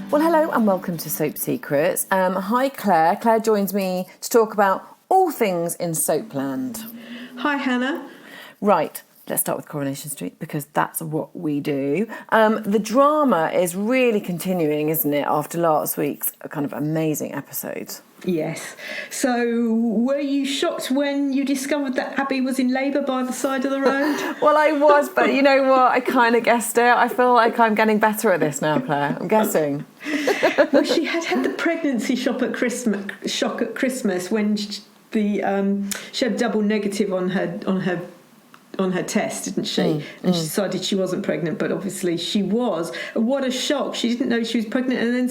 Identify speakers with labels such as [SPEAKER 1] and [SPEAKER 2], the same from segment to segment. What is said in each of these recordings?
[SPEAKER 1] Well, hello and welcome to Soap Secrets. Hi, Claire. Claire joins me to talk about all things in Soapland.
[SPEAKER 2] Hi, Hannah.
[SPEAKER 1] Right, let's start with Coronation Street because that's what we do. The drama is really continuing, isn't it, after last week's kind of amazing episode?
[SPEAKER 2] Yes. So, were you shocked when you discovered that Abby was in labour by the side of the road?
[SPEAKER 1] Well, I was, but you know what? I kind of guessed it. I feel like I'm getting better at this now, Claire. I'm guessing.
[SPEAKER 2] Well, she had the pregnancy shock at Christmas when she had double negative on her test, didn't she? And she decided she wasn't pregnant, but obviously she was. What a shock! She didn't know she was pregnant, and then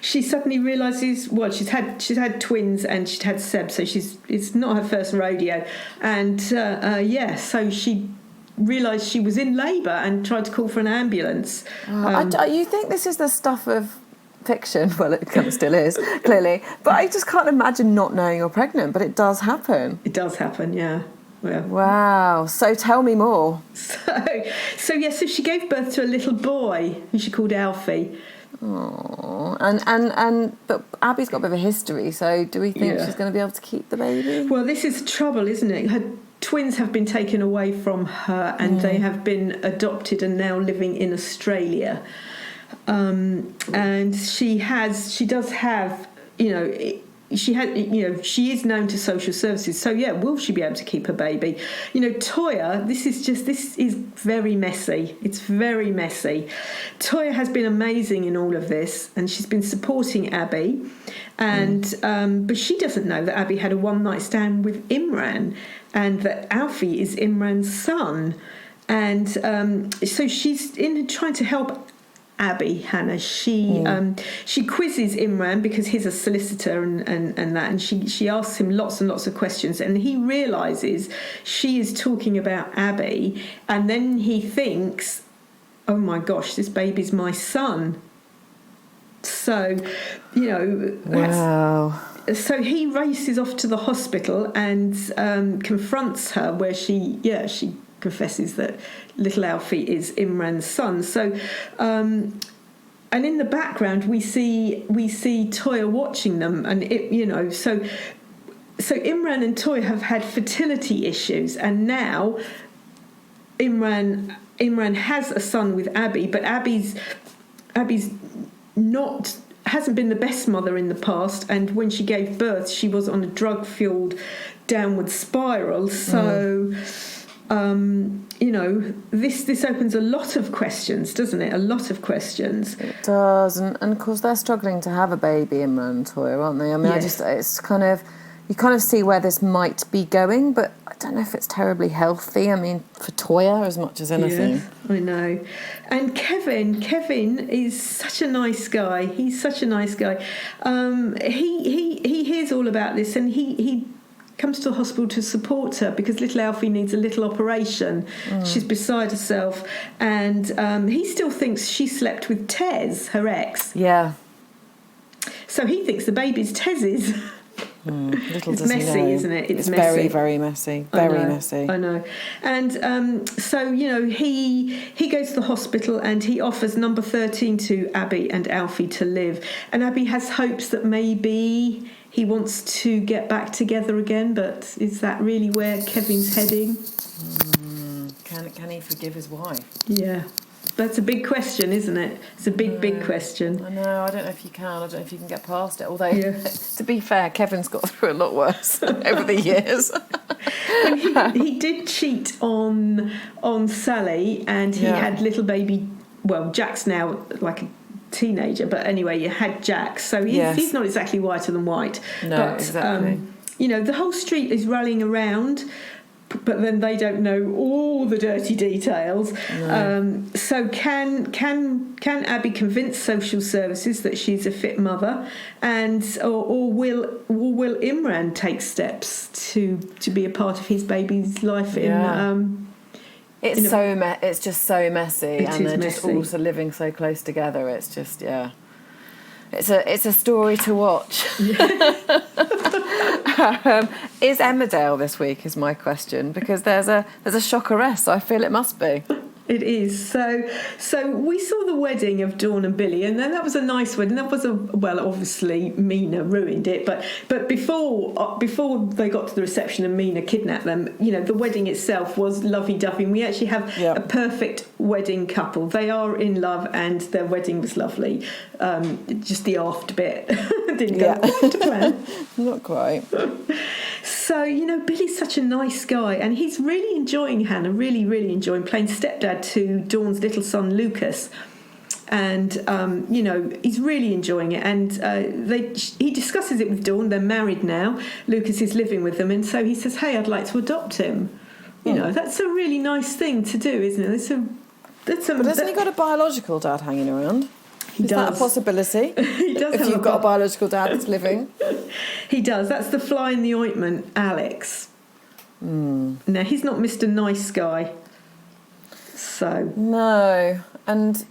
[SPEAKER 2] she realises. Well, she's had twins and she'd had Seb, so it's not her first rodeo, and so she realised she was in labour and tried to call for an ambulance.
[SPEAKER 1] You think this is the stuff of fiction? Well, it kind of still is, clearly. But I just can't imagine not knowing you're pregnant, but it does happen.
[SPEAKER 2] It does happen, yeah. Yeah.
[SPEAKER 1] Wow. So tell me more.
[SPEAKER 2] So she gave birth to a little boy who she called Alfie.
[SPEAKER 1] Oh, but Abby's got a bit of a history, so do we think she's going to be able to keep the baby?
[SPEAKER 2] Well, this is the trouble, isn't it? Her twins have been taken away from her and they have been adopted and now living in Australia. And she does have, she is known to social services. So, will she be able to keep her baby? Toya, this is very messy. It's very messy. Toya has been amazing in all of this, and she's been supporting Abby. And but she doesn't know that Abby had a one-night stand with Imran, and that Alfie is Imran's son. And so she's trying to help Abby, Hannah. She quizzes Imran because he's a solicitor and she asks him lots and lots of questions, and he realises she is talking about Abby, and then he thinks, oh my gosh, this baby's my son. So,
[SPEAKER 1] wow.
[SPEAKER 2] So he races off to the hospital and confronts her, where she confesses that little Alfie is Imran's son. So, and in the background we see Toya watching them, and so Imran and Toya have had fertility issues, and now Imran has a son with Abby, but Abby's hasn't been the best mother in the past, and when she gave birth she was on a drug-fueled downward spiral. So this opens a lot of questions, doesn't it? A lot of questions.
[SPEAKER 1] It does, and of course they're struggling to have a baby, Imran and Toya, aren't they? I mean,
[SPEAKER 2] yes.
[SPEAKER 1] It's kind of, you kind of see where this might be going, but I don't know if it's terribly healthy. I mean, for Toya as much as anything.
[SPEAKER 2] Yeah, I know. And Kevin is such a nice guy. He's such a nice guy. He hears all about this, and he comes to the hospital to support her because little Alfie needs a little operation. She's beside herself, and he still thinks she slept with Tez, her ex.
[SPEAKER 1] Yeah.
[SPEAKER 2] So he thinks the baby's Tez's.
[SPEAKER 1] Little
[SPEAKER 2] it's
[SPEAKER 1] does
[SPEAKER 2] messy,
[SPEAKER 1] he know.
[SPEAKER 2] Isn't it?
[SPEAKER 1] It's
[SPEAKER 2] messy.
[SPEAKER 1] very, very messy. Very messy.
[SPEAKER 2] I know. And so, he goes to the hospital and he offers number 13 to Abby and Alfie to live. And Abby has hopes that maybe he wants to get back together again, but is that really where Kevin's heading?
[SPEAKER 1] Can he forgive his wife?
[SPEAKER 2] Yeah. That's a big question, isn't it? It's a big question.
[SPEAKER 1] I know. I don't know if you can. I don't know if you can get past it. Although, to be fair, Kevin's got through a lot worse over the years.
[SPEAKER 2] He did cheat on Sally, and he had little baby. Well, Jack's now like a teenager, but anyway, you had Jack, so he's not exactly whiter than white.
[SPEAKER 1] No,
[SPEAKER 2] but,
[SPEAKER 1] exactly.
[SPEAKER 2] The whole street is rallying around, but then they don't know all the dirty details. No. So can Abby convince social services that she's a fit mother, or will Imran take steps to be a part of his baby's life?
[SPEAKER 1] It's just so messy, and they're just
[SPEAKER 2] messy.
[SPEAKER 1] also living so close together. It's just it's a story to watch. Is Emmerdale this week? Is my question, because there's a shock arrest. So I feel it must be.
[SPEAKER 2] It is. So we saw the wedding of Dawn and Billy, and then that was a nice wedding. That was obviously Mina ruined it, but before they got to the reception and Mina kidnapped them, the wedding itself was lovey-dovey. And we actually have a perfect wedding couple. They are in love, and their wedding was lovely. Just the after bit didn't go to plan.
[SPEAKER 1] Not quite.
[SPEAKER 2] So, Billy's such a nice guy, and he's really enjoying Hannah, really, really enjoying playing stepdad to Dawn's little son, Lucas. And, he's really enjoying it. And he discusses it with Dawn. They're married now. Lucas is living with them. And so he says, hey, I'd like to adopt him. That's a really nice thing to do, isn't it?
[SPEAKER 1] But hasn't he got a biological dad hanging around?
[SPEAKER 2] He
[SPEAKER 1] Is
[SPEAKER 2] does.
[SPEAKER 1] that a possibility?
[SPEAKER 2] He does.
[SPEAKER 1] If you've got a biological dad that's living.
[SPEAKER 2] He does. That's the fly in the ointment, Alex. Now, he's not Mr. Nice Guy. So.
[SPEAKER 1] No. And,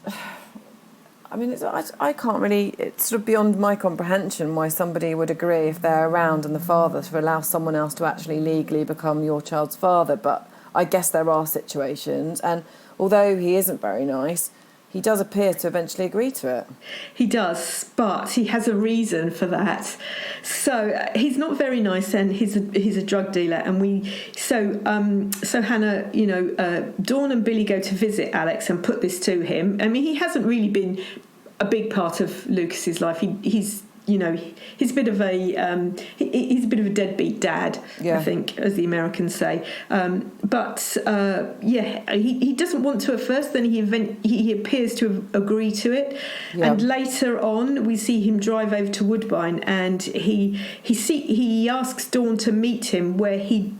[SPEAKER 1] I mean, I can't really... It's sort of beyond my comprehension why somebody would agree, if they're around and the father, to allow someone else to actually legally become your child's father. But I guess there are situations. And although he isn't very nice... He does appear to eventually agree to it. He
[SPEAKER 2] does, but he has a reason for that. So he's not very nice, and he's a drug dealer. And so Hannah, Dawn and Billy go to visit Alex and put this to him. I mean, he hasn't really been a big part of Lucas's life. He's a bit of a deadbeat dad, I think, as the Americans say. He doesn't want to at first. Then he appears to have agreed to it, and later on we see him drive over to Woodbine, and he asks Dawn to meet him, where he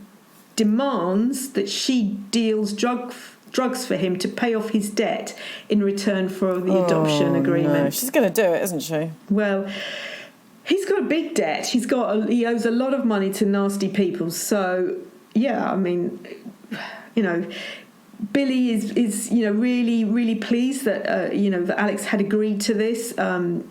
[SPEAKER 2] demands that she deals drugs for him to pay off his debt in return for the adoption agreement.
[SPEAKER 1] No. She's going to do it, isn't she?
[SPEAKER 2] Well, he's got a big debt. He owes a lot of money to nasty people. So, I mean, Billy is really, really pleased that that Alex had agreed to this. The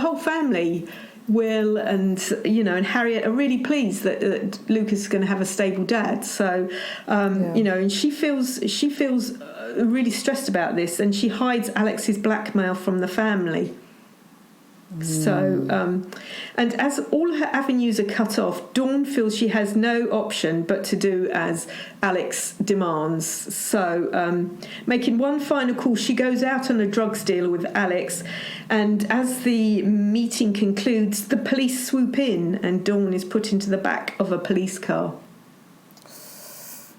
[SPEAKER 2] whole family, Will and and Harriet, are really pleased that Lucas is going to have a stable dad. So and she feels really stressed about this, and she hides Alex's blackmail from the family. So and as all her avenues are cut off, Dawn feels she has no option but to do as Alex demands. So making one final call, she goes out on a drugs deal with Alex, and as the meeting concludes, the police swoop in and Dawn is put into the back of a police car.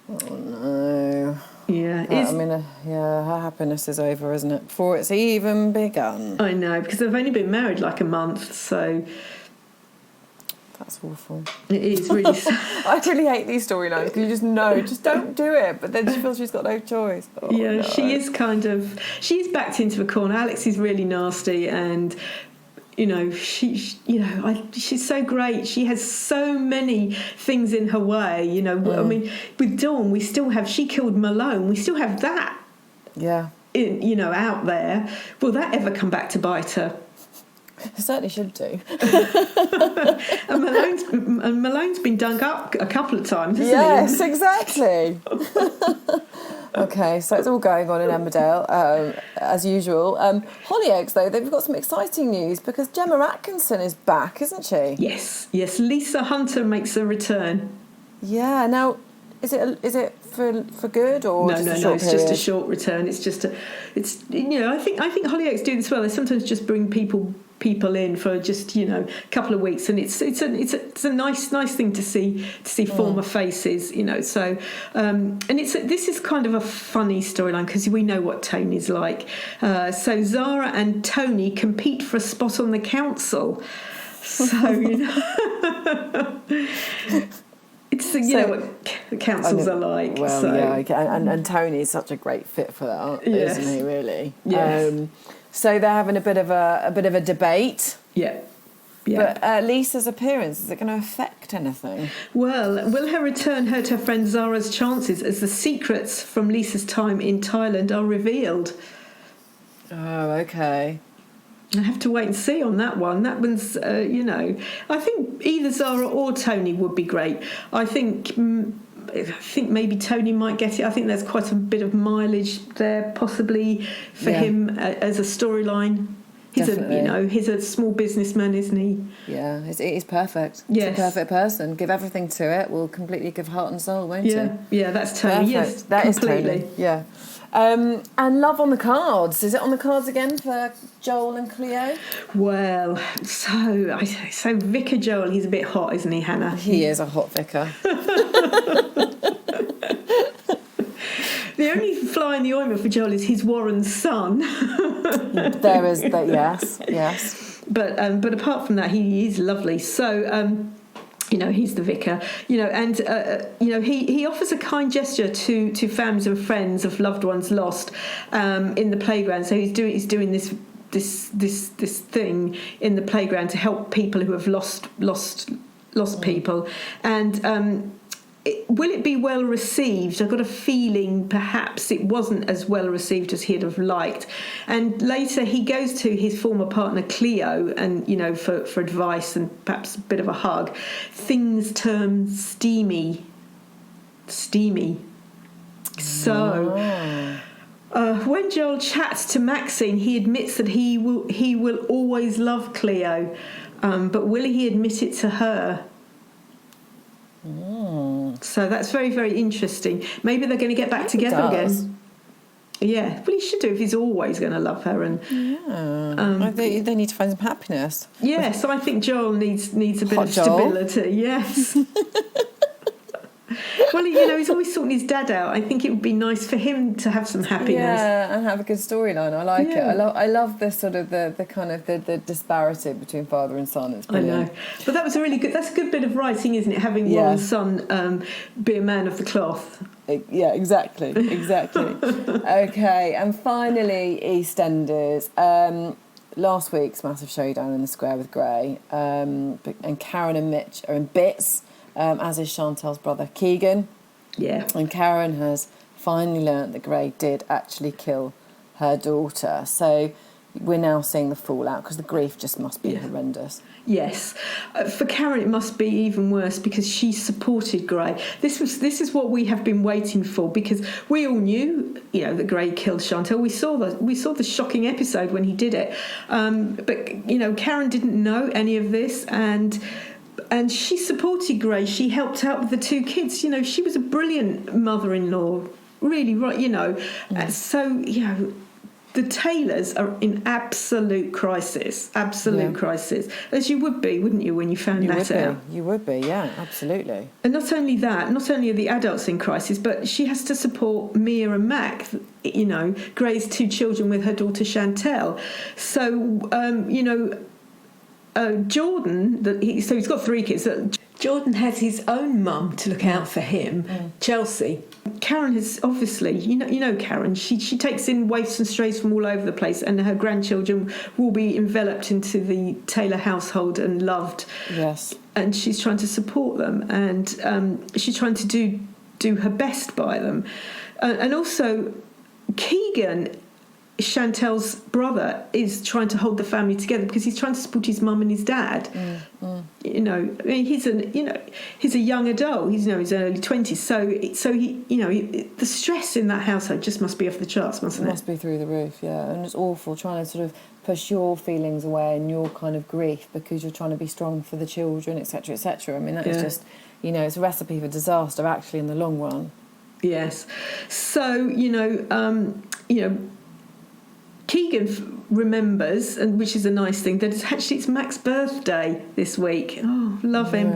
[SPEAKER 1] Oh no.
[SPEAKER 2] Yeah,
[SPEAKER 1] her happiness is over, isn't it? Before it's even begun.
[SPEAKER 2] I know, because they've only been married like a month, so...
[SPEAKER 1] That's awful.
[SPEAKER 2] It is really sad.
[SPEAKER 1] I really hate these storylines, because you just know, just don't do it, but then she feels she's got no choice. Oh, no.
[SPEAKER 2] She is she's backed into a corner. Alex is really nasty, and... she's so great. She has so many things in her way. I mean, with Dawn, she killed Malone. We still have that.
[SPEAKER 1] Yeah.
[SPEAKER 2] Out there. Will that ever come back to bite her?
[SPEAKER 1] It certainly should do.
[SPEAKER 2] and Malone's been dug up a couple of times, hasn't he?
[SPEAKER 1] Yes, exactly. Okay, so it's all going on in Emmerdale, as usual. Hollyoaks, though, they've got some exciting news because Gemma Atkinson is back, isn't she?
[SPEAKER 2] Yes. Lisa Hunter makes a return.
[SPEAKER 1] Yeah. Now, is it for good or
[SPEAKER 2] no? It's just a short return. It's just I think Hollyoaks do this well. They sometimes just bring people in for just a couple of weeks, and it's a nice thing to see former faces, so and this is kind of a funny storyline because we know what Tony's like. So Zara and Tony compete for a spot on the council, so it's know what councils are like.
[SPEAKER 1] Well,
[SPEAKER 2] so.
[SPEAKER 1] yeah, and Tony's such a great fit for that, isn't he? Really,
[SPEAKER 2] yes.
[SPEAKER 1] So they're having a bit of a debate.
[SPEAKER 2] Yeah.
[SPEAKER 1] But Lisa's appearance, is it going to affect anything?
[SPEAKER 2] Well, will her return hurt her friend Zara's chances as the secrets from Lisa's time in Thailand are revealed?
[SPEAKER 1] Oh, okay.
[SPEAKER 2] I have to wait and see on that one. That one's, I think either Zara or Tony would be great. I think I think maybe Tony might get it. I think there's quite a bit of mileage there, possibly for him as a storyline. He's a small businessman, isn't he?
[SPEAKER 1] Yeah, he's perfect.
[SPEAKER 2] Yes.
[SPEAKER 1] He's a perfect person. Give everything to it. Will completely give heart and soul, won't he?
[SPEAKER 2] Yeah, that's Tony.
[SPEAKER 1] Perfect.
[SPEAKER 2] Yes,
[SPEAKER 1] that
[SPEAKER 2] completely.
[SPEAKER 1] Is Tony. Yeah. And love on the cards. Is it on the cards again for Joel and Cleo?
[SPEAKER 2] Well, so Vicar Joel, he's a bit hot, isn't he, Hannah?
[SPEAKER 1] He is a hot vicar.
[SPEAKER 2] The only fly in the ointment for Joel is he's Warren's son.
[SPEAKER 1] There is that, yes.
[SPEAKER 2] But apart from that, he is lovely. So, he's the vicar. And he offers a kind gesture to families and friends of loved ones lost in the playground. So he's doing this thing in the playground to help people who have lost people. And will it be well received? I've got a feeling perhaps it wasn't as well received as he'd have liked. And later he goes to his former partner Cleo and, for advice and perhaps a bit of a hug. Things turn steamy. So when Joel chats to Maxine, he admits that he will always love Cleo. But will he admit it to her? So that's very, very interesting. Maybe they're going to get back together again. Yeah, well, he should do if he's always going to love her. And
[SPEAKER 1] they need to find some happiness.
[SPEAKER 2] Yeah, so I think Joel needs a bit of stability. Yes. Well, he's always sorting his dad out. I think it would be nice for him to have some happiness.
[SPEAKER 1] Yeah, and have a good storyline. I like it. I love this sort of the kind of the disparity between father and son. It's brilliant.
[SPEAKER 2] I know, but that's a good bit of writing, isn't it? Having Warren's son be a man of the cloth.
[SPEAKER 1] Yeah, exactly. Okay, and finally, EastEnders. Last week's massive showdown in the square with Gray, and Karen and Mitch are in bits. As is Chantelle's brother Keegan.
[SPEAKER 2] Yeah.
[SPEAKER 1] And Karen has finally learnt that Gray did actually kill her daughter. So we're now seeing the fallout because the grief just must be horrendous.
[SPEAKER 2] Yes. For Karen, it must be even worse because she supported Gray. This is what we have been waiting for because we all knew, that Gray killed Chantelle. We saw the shocking episode when he did it. But Karen didn't know any of this and she supported Gray. She helped out with the two kids. She was a brilliant mother-in-law. Really, right, So, the Taylors are in absolute crisis. Crisis. As you would be, wouldn't you, when you found that out?
[SPEAKER 1] You would be, yeah, absolutely.
[SPEAKER 2] And not only are the adults in crisis, but she has to support Mia and Mac, Gray's two children with her daughter Chantelle. So, Jordan, he's got three kids. Jordan has his own mum to look out for him, Chelsea. Karen has obviously, Karen, she takes in waifs and strays from all over the place, and her grandchildren will be enveloped into the Taylor household and loved.
[SPEAKER 1] Yes.
[SPEAKER 2] And she's trying to support them, and she's trying to do her best by them. And also, Keegan, Chantelle's brother, is trying to hold the family together because he's trying to support his mum and his dad. He's a young adult. He's in his early 20s. So he, the stress in that household just must be off the charts, mustn't it?
[SPEAKER 1] It must be through the roof, yeah. And it's awful trying to sort of push your feelings away and your kind of grief because you're trying to be strong for the children, etc., etc. I mean, that is just, it's a recipe for disaster actually in the long run.
[SPEAKER 2] Yes. So, Keegan remembers, and which is a nice thing, that it's Mac's birthday this week. Oh, love him.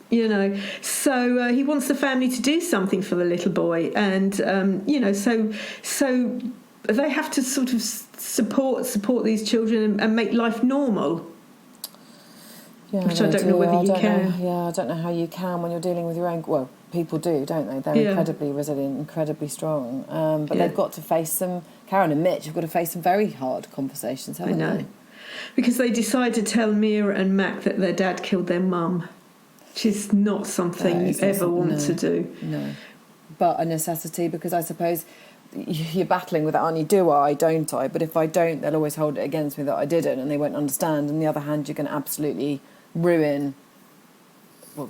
[SPEAKER 2] Yeah. So he wants the family to do something for the little boy, and so they have to sort of support these children and make life normal.
[SPEAKER 1] Yeah,
[SPEAKER 2] which I don't know whether you can.
[SPEAKER 1] I don't know how you can when you're dealing with your own. Well, people do, don't they? They're incredibly resilient, incredibly strong. But they've got to face some. Karen and Mitch have got to face some very hard conversations, haven't they?
[SPEAKER 2] Because they decide to tell Mia and Mac that their dad killed their mum, which is not something you ever want to do.
[SPEAKER 1] No, but a necessity because I suppose you're battling with it, aren't you? Do I? Don't I? But if I don't, they'll always hold it against me that I didn't, and they won't understand. On the other hand, you can absolutely ruin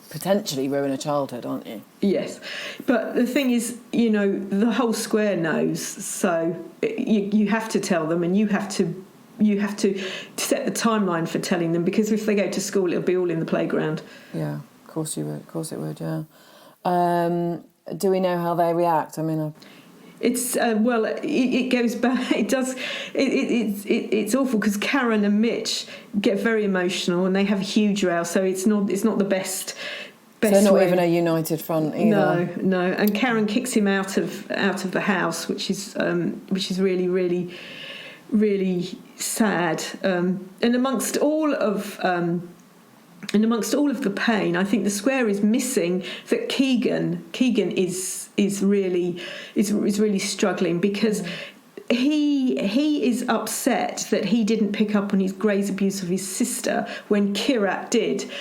[SPEAKER 1] potentially ruin a childhood, aren't you?
[SPEAKER 2] Yes, but the thing is, the whole square knows, so you have to tell them, and you have to set the timeline for telling them, because if they go to school, it'll be all in the playground.
[SPEAKER 1] Yeah, of course you would. Of course it would. Yeah. Do we know how they react? I mean,
[SPEAKER 2] it's it goes back. It does. It's awful because Karen and Mitch get very emotional and they have a huge row. So it's not the best.
[SPEAKER 1] So they're not even a united front either.
[SPEAKER 2] No. And Karen kicks him out of the house, which is really, really, really sad. And amongst all of the pain, I think the square is missing that Keegan is really struggling, because he is upset that he didn't pick up on his Gray's abuse of his sister when Kirat did.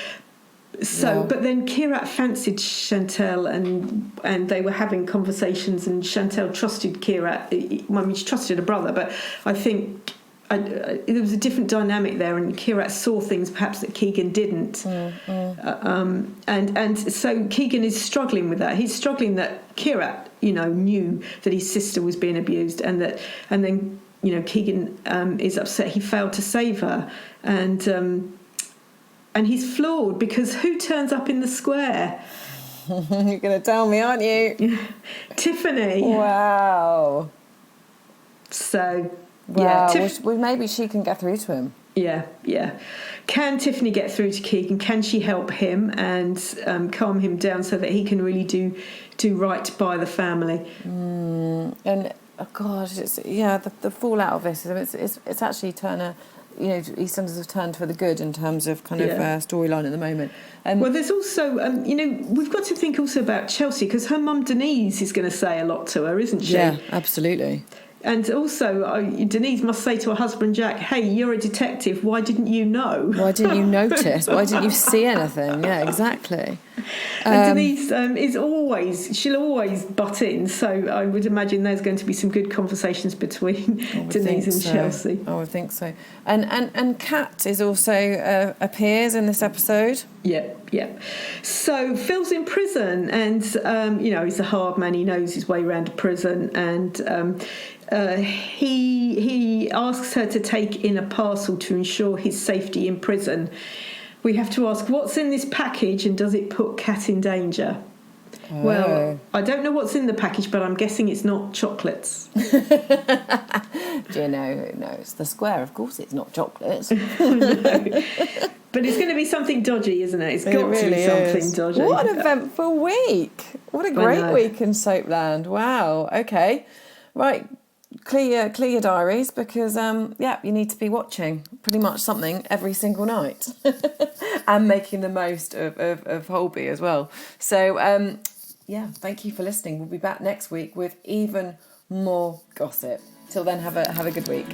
[SPEAKER 2] So, yeah. But then Kirat fancied Chantelle, and they were having conversations, and Chantelle trusted Kirat. I mean, she trusted her brother, but I think there was a different dynamic there, and Kirat saw things perhaps that Keegan didn't. And so Keegan is struggling with that. He's struggling that Kirat, knew that his sister was being abused, and then Keegan is upset he failed to save her, and he's flawed because who turns up in the square?
[SPEAKER 1] You're going to tell me, aren't you?
[SPEAKER 2] Tiffany.
[SPEAKER 1] Wow.
[SPEAKER 2] So,
[SPEAKER 1] wow. Yeah. Well, maybe she can get through to him.
[SPEAKER 2] Yeah. Can Tiffany get through to Keegan? Can she help him and calm him down so that he can really do right by the family?
[SPEAKER 1] And, oh gosh, the fallout of this, it's actually turned EastEnders have turned for the good in terms of kind of storyline at the moment.
[SPEAKER 2] Well, there's also, we've got to think also about Chelsea, because her mum Denise is going to say a lot to her, isn't she?
[SPEAKER 1] Yeah, absolutely.
[SPEAKER 2] And also, Denise must say to her husband Jack, "Hey, you're a detective. Why didn't you know?
[SPEAKER 1] Why didn't you notice? Why didn't you see anything?" Yeah, exactly.
[SPEAKER 2] And Denise she'll always butt in. So I would imagine there's going to be some good conversations between Denise and Chelsea.
[SPEAKER 1] I would think so. And Kat is also appears in this episode.
[SPEAKER 2] Yeah. So Phil's in prison, and he's a hard man. He knows his way around a prison, and he asks her to take in a parcel to ensure his safety in prison. We have to ask, what's in this package, and does it put Kat in danger? Oh. Well, I don't know what's in the package, but I'm guessing it's not chocolates.
[SPEAKER 1] Do you know? No, it's the square. Of course it's not chocolates.
[SPEAKER 2] No. But it's going to be something dodgy, isn't it? It's got to be something dodgy.
[SPEAKER 1] What an eventful week. What a great week in Soapland. Wow. Okay. Right. Clear your diaries, because you need to be watching pretty much something every single night and making the most of Holby as well. So thank you for listening. We'll be back next week with even more gossip. Till then, have a good week.